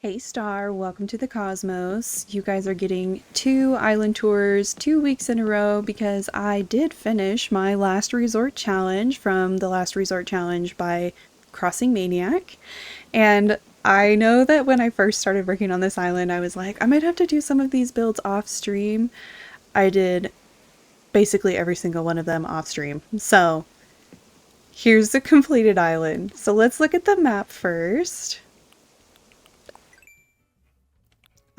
Hey Star, welcome to the Cosmos. You guys are getting 2 island tours 2 weeks in a row because I did finish my last resort challenge from the last resort challenge by Crossing Maniac. And I know that when I first started working on this island, I was like, I might have to do some of these builds off stream. I did basically every single one of them off stream. So here's the completed island. So let's look at the map first.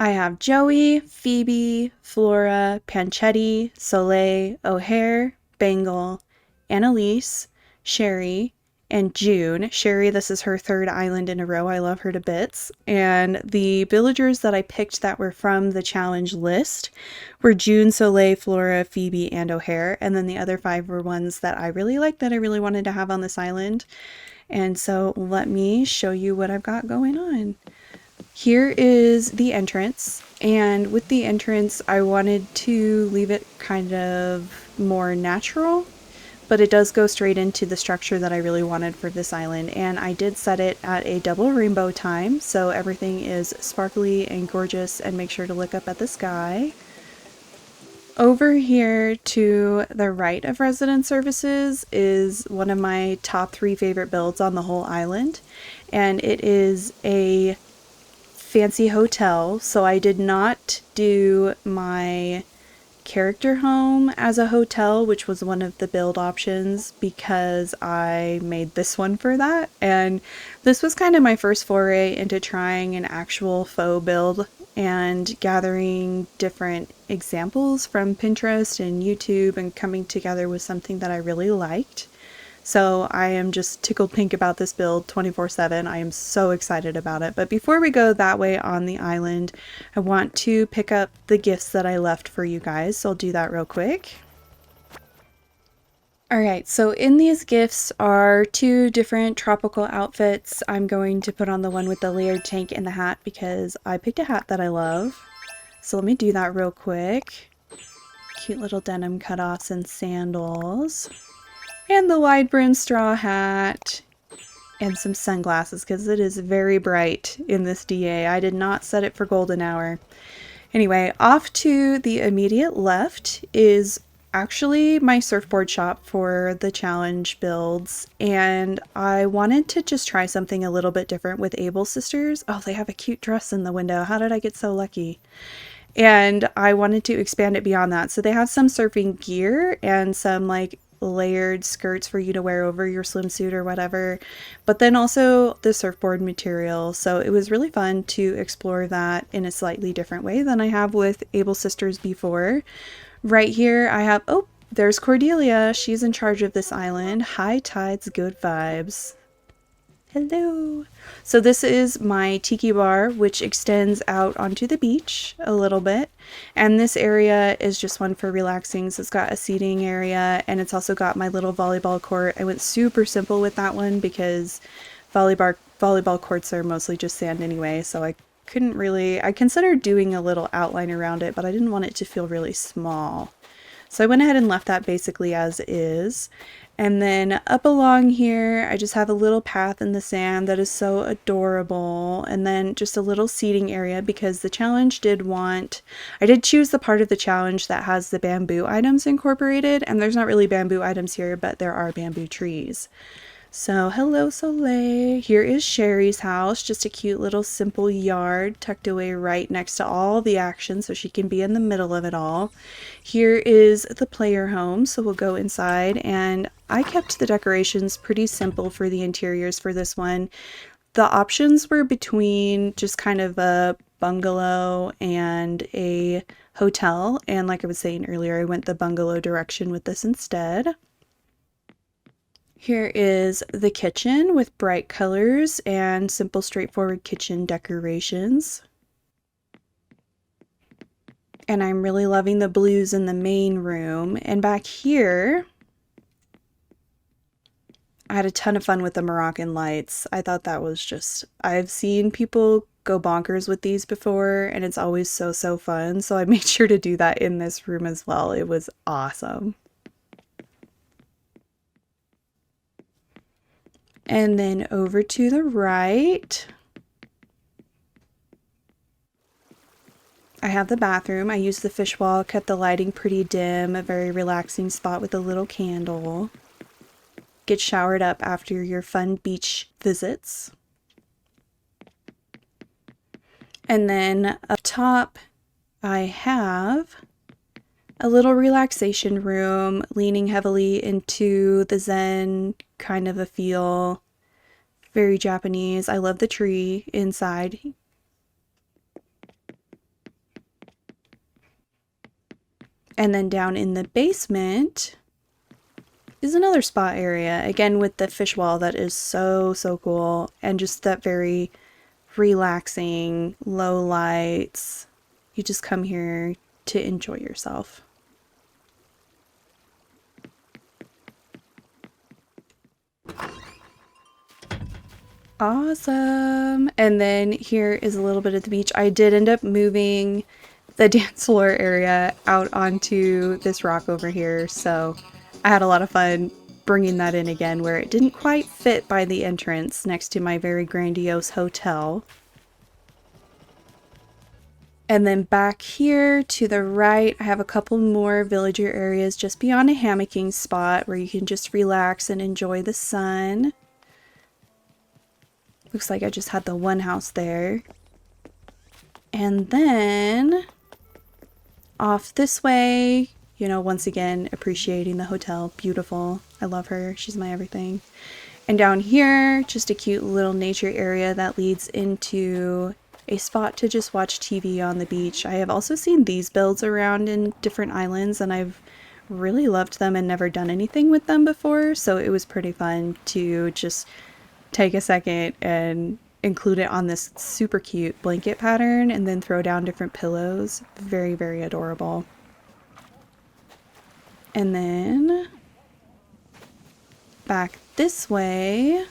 I have Joey, Phoebe, Flora, Panchetti, Soleil, O'Hare, Bangle, Annalise, Sherry, and June. Sherry, this is her third island in a row. I love her to bits. And the villagers that I picked that were from the challenge list were June, Soleil, Flora, Phoebe, and O'Hare. And then the other 5 were ones that I really liked that I really wanted to have on this island. And so let me show you what I've got going on. Here is the entrance, and with the entrance I wanted to leave it kind of more natural, but it does go straight into the structure that I really wanted for this island, and I did set it at a double rainbow time, so everything is sparkly and gorgeous, and make sure to look up at the sky. Over here to the right of resident services is one of my top 3 favorite builds on the whole island, and it is a fancy hotel. So I did not do my character home as a hotel, which was one of the build options, because I made this one for that. And this was kind of my first foray into trying an actual faux build and gathering different examples from Pinterest and YouTube and coming together with something that I really liked. So I am just tickled pink about this build 24/7. I am so excited about it. But before we go that way on the island, I want to pick up the gifts that I left for you guys. So I'll do that real quick. Alright, so in these gifts are 2 different tropical outfits. I'm going to put on the one with the layered tank and the hat because I picked a hat that I love. So let me do that real quick. Cute little denim cutoffs and sandals. And the wide brim straw hat, and some sunglasses because it is very bright in this DA. I did not set it for golden hour. Anyway, off to the immediate left is actually my surfboard shop for the challenge builds, and I wanted to just try something a little bit different with Able Sisters. Oh, they have a cute dress in the window. How did I get so lucky? And I wanted to expand it beyond that. So they have some surfing gear and some like layered skirts for you to wear over your swimsuit or whatever, but then also the surfboard material. So it was really fun to explore that in a slightly different way than I have with Able Sisters before. Right here I have, oh, there's Cordelia. She's in charge of this island. High tides, good vibes. Hello. So this is my tiki bar, which extends out onto the beach a little bit. And this area is just one for relaxing. So it's got a seating area, and it's also got my little volleyball court. I went super simple with that one because volleyball courts are mostly just sand anyway. So I considered doing a little outline around it, but I didn't want it to feel really small. So I went ahead and left that basically as is. And then up along here, I just have a little path in the sand that is so adorable. And then just a little seating area because the challenge I did choose the part of the challenge that has the bamboo items incorporated. And there's not really bamboo items here, but there are bamboo trees. So hello Soleil. Here is Sherry's house, just a cute little simple yard tucked away right next to all the action so she can be in the middle of it all. Here is the player home, so we'll go inside, and I kept the decorations pretty simple for the interiors for this one. The options were between just kind of a bungalow and a hotel, and like I was saying earlier, I went the bungalow direction with this instead. Here is the kitchen with bright colors and simple, straightforward kitchen decorations. And I'm really loving the blues in the main room. And back here, I had a ton of fun with the Moroccan lights. I thought that was I've seen people go bonkers with these before, and it's always so fun. So I made sure to do that in this room as well. It was awesome. And then over to the right, I have the bathroom. I use the fish wall, kept the lighting pretty dim, a very relaxing spot with a little candle. Get showered up after your fun beach visits. And then up top, I have a little relaxation room leaning heavily into the Zen kind of a feel. Very Japanese. I love the tree inside. And then down in the basement is another spa area, again with the fish wall that is so, so cool, and just that very relaxing, low lights. You just come here to enjoy yourself. Awesome. And then here is a little bit of the beach. I did end up moving the dance floor area out onto this rock over here, so I had a lot of fun bringing that in again where it didn't quite fit by the entrance next to my very grandiose hotel. And then back here to the right, I have a couple more villager areas just beyond a hammocking spot where you can just relax and enjoy the sun. Looks like I just had the one house there. And then off this way, you know, once again, appreciating the hotel. Beautiful. I love her. She's my everything. And down here, just a cute little nature area that leads into a spot to just watch TV on the beach. I have also seen these builds around in different islands, and I've really loved them and never done anything with them before, so it was pretty fun to just take a second and include it on this super cute blanket pattern and then throw down different pillows. Very, very adorable. And then back this way,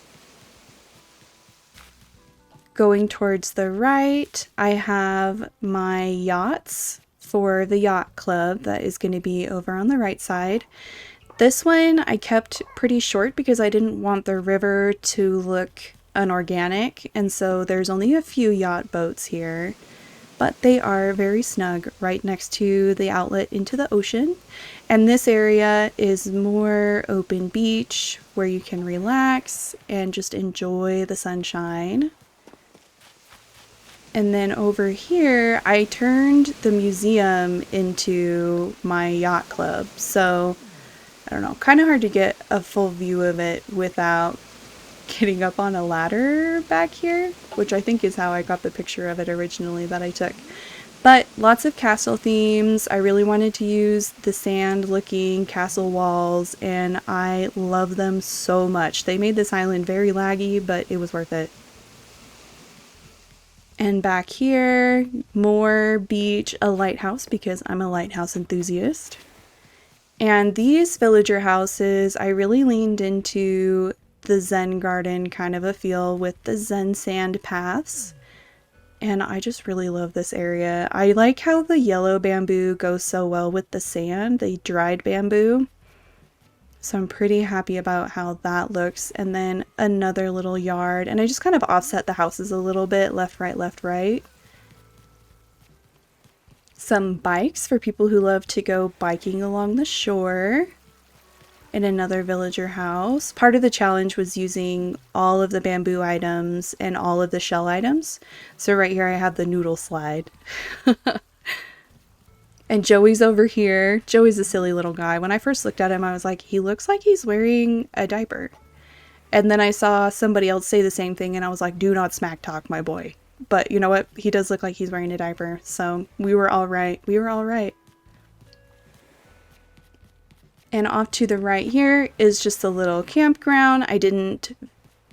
going towards the right, I have my yachts for the yacht club that is going to be over on the right side. This one I kept pretty short because I didn't want the river to look unorganic, and so there's only a few yacht boats here, but they are very snug right next to the outlet into the ocean. And this area is more open beach where you can relax and just enjoy the sunshine. And then over here, I turned the museum into my yacht club, so I don't know, kind of hard to get a full view of it without getting up on a ladder back here, which I think is how I got the picture of it originally that I took. But lots of castle themes. I really wanted to use the sand looking castle walls, and I love them so much. They made this island very laggy, but it was worth it. And back here, more beach, a lighthouse because I'm a lighthouse enthusiast. And these villager houses, I really leaned into the Zen garden kind of a feel with the Zen sand paths. And I just really love this area. I like how the yellow bamboo goes so well with the sand, the dried bamboo. So I'm pretty happy about how that looks. And then another little yard. And I just kind of offset the houses a little bit, left, right, left, right. Some bikes for people who love to go biking along the shore. In another villager house. Part of the challenge was using all of the bamboo items and all of the shell items. So right here I have the noodle slide. And Joey's over here. Joey's a silly little guy. When I first looked at him, I was like, he looks like he's wearing a diaper. And then I saw somebody else say the same thing, and I was like, do not smack talk my boy. But you know what? He does look like he's wearing a diaper. So we were all right. We were all right. And off to the right here is just a little campground. I didn't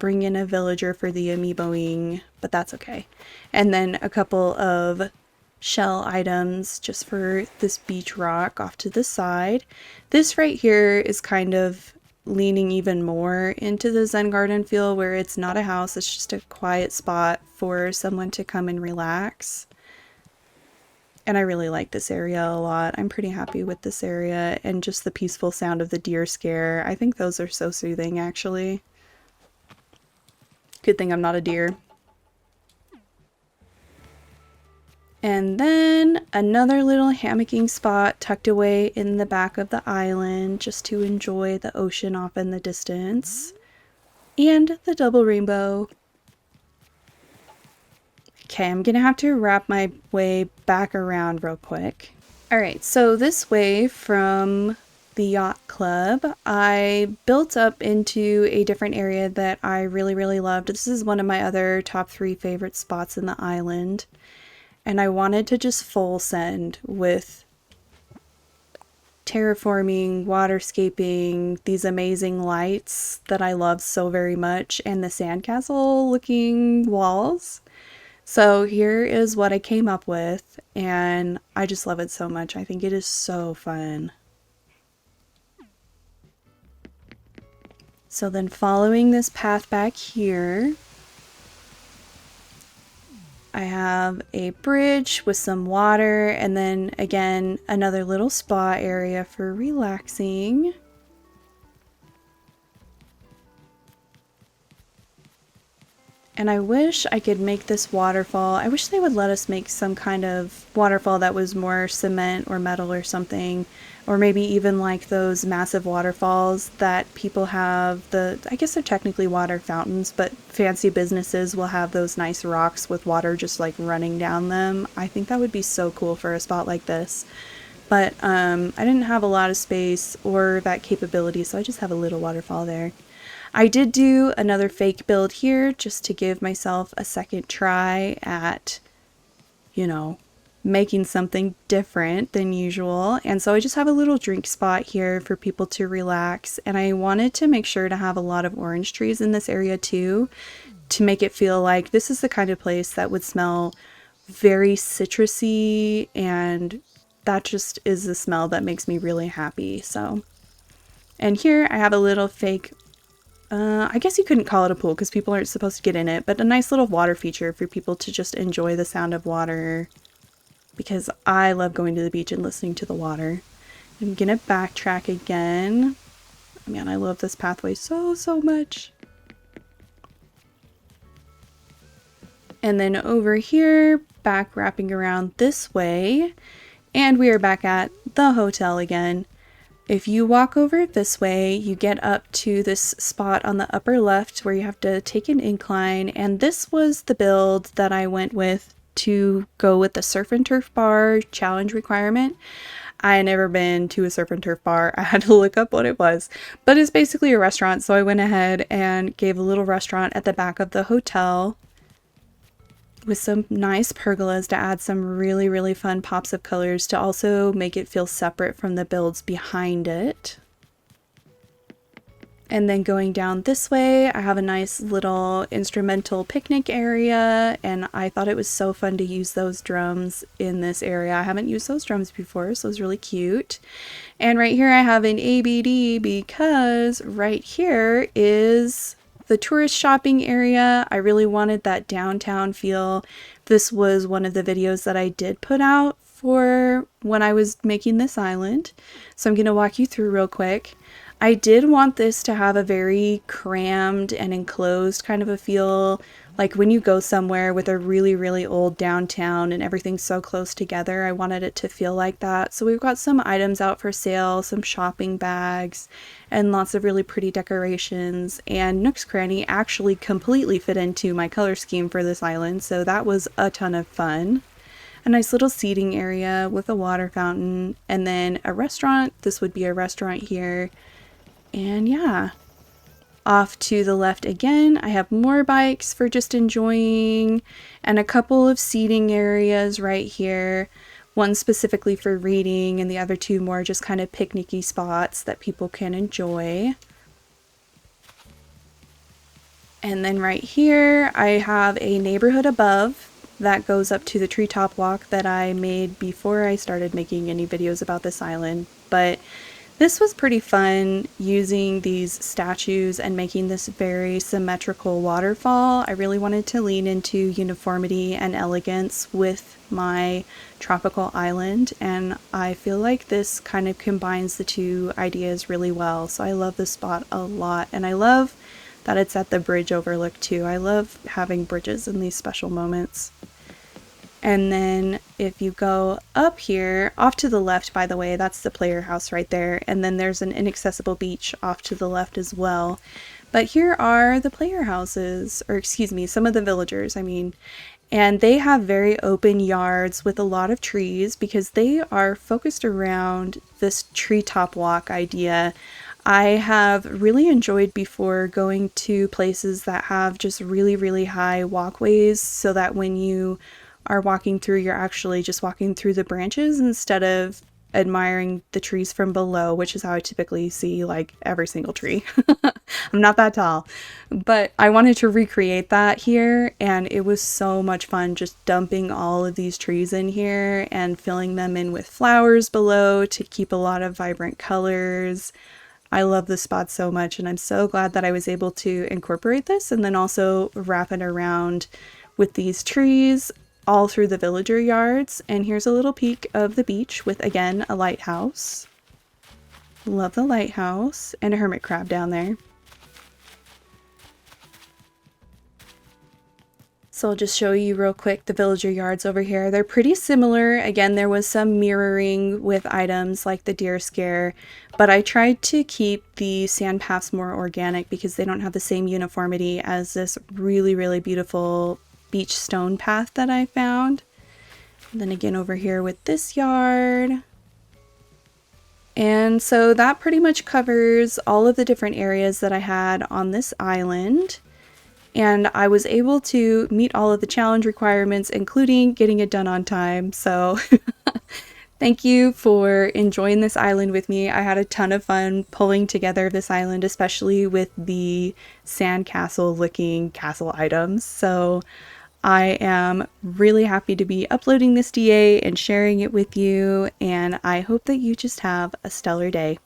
bring in a villager for the amiiboing, but that's okay. And then a couple of shell items just for this beach rock off to the side. This right here is kind of leaning even more into the Zen garden feel where it's not a house, it's just a quiet spot for someone to come and relax. And I really like this area a lot. I'm pretty happy with this area and just the peaceful sound of the deer scare. I think those are so soothing, actually. Good thing I'm not a deer. And then another little hammocking spot tucked away in the back of the island just to enjoy the ocean off in the distance. And the double rainbow. Okay, I'm gonna have to wrap my way back around real quick. Alright, so this way from the yacht club, I built up into a different area that I really loved. This is one of my other top 3 favorite spots in the island. And I wanted to just full send with terraforming, waterscaping, these amazing lights that I love so very much, and the sandcastle looking walls. So here is what I came up with, and I just love it so much. I think it is so fun. So then following this path back here, I have a bridge with some water, and then again another little spa area for relaxing. And I wish I could make this waterfall. I wish they would let us make some kind of waterfall that was more cement or metal or something. Or maybe even like those massive waterfalls that people have. I guess they're technically water fountains, but fancy businesses will have those nice rocks with water just like running down them. I think that would be so cool for a spot like this. But I didn't have a lot of space or that capability, so I just have a little waterfall there. I did do another fake build here just to give myself a second try at, you know, making something different than usual. And so I just have a little drink spot here for people to relax. And I wanted to make sure to have a lot of orange trees in this area too, to make it feel like this is the kind of place that would smell very citrusy, and that just is the smell that makes me really happy. So, and here I have a little fake I guess you couldn't call it a pool because people aren't supposed to get in it, but a nice little water feature for people to just enjoy the sound of water, because I love going to the beach and listening to the water. I'm gonna backtrack again. Man, I love this pathway so much. And then over here, back wrapping around this way, and we are back at the hotel again. If you walk over this way, you get up to this spot on the upper left where you have to take an incline, and this was the build that I went with to go with the surf and turf bar challenge requirement. I had never been to a surf and turf bar. I had to look up what it was, but it's basically a restaurant, so I went ahead and gave a little restaurant at the back of the hotel with some nice pergolas to add some really fun pops of colors to also make it feel separate from the builds behind it. And then going down this way, I have a nice little instrumental picnic area, and I thought it was so fun to use those drums in this area. I haven't used those drums before, so it was really cute. And right here I have an ABD because right here is the tourist shopping area. I really wanted that downtown feel. This was one of the videos that I did put out for when I was making this island, so I'm going to walk you through real quick. I did want this to have a very crammed and enclosed kind of a feel, like when you go somewhere with a really old downtown and everything's so close together. I wanted it to feel like that. So we've got some items out for sale, some shopping bags, and lots of really pretty decorations. And Nook's Cranny actually completely fit into my color scheme for this island, so that was a ton of fun. A nice little seating area with a water fountain, and then a restaurant. This would be a restaurant here. And yeah, off to the left again, I have more bikes for just enjoying, and a couple of seating areas right here. One specifically for reading, and the other two more just kind of picnicky spots that people can enjoy. And then right here, I have a neighborhood above that goes up to the Treetop walk that I made before I started making any videos about this island. But this was pretty fun, using these statues and making this very symmetrical waterfall. I really wanted to lean into uniformity and elegance with my tropical island, and I feel like this kind of combines the two ideas really well. So I love this spot a lot, and I love that it's at the bridge overlook too. I love having bridges in these special moments. And then if you go up here, off to the left, by the way, that's the player house right there. And then there's an inaccessible beach off to the left as well. But here are the player houses, or excuse me, some of the villagers, I mean. And they have very open yards with a lot of trees because they are focused around this treetop walk idea. I have really enjoyed before going to places that have just really, really high walkways so that when you are walking through, you're actually just walking through the branches instead of admiring the trees from below, which is how I typically see like every single tree. I'm not that tall, but I wanted to recreate that here, and it was so much fun just dumping all of these trees in here and filling them in with flowers below to keep a lot of vibrant colors. I love this spot so much, and I'm so glad that I was able to incorporate this and then also wrap it around with these trees all through the villager yards. And here's a little peek of the beach with, again, a lighthouse. Love the lighthouse, and a hermit crab down there. So I'll just show you real quick the villager yards over here. They're pretty similar. Again, there was some mirroring with items like the deer scare, but I tried to keep the sand paths more organic because they don't have the same uniformity as this really, really beautiful beach stone path that I found. And then again over here with this yard. And so that pretty much covers all of the different areas that I had on this island. And I was able to meet all of the challenge requirements, including getting it done on time. So thank you for enjoying this island with me. I had a ton of fun pulling together this island, especially with the sandcastle looking castle items. So I am really happy to be uploading this DA and sharing it with you, and I hope that you just have a stellar day.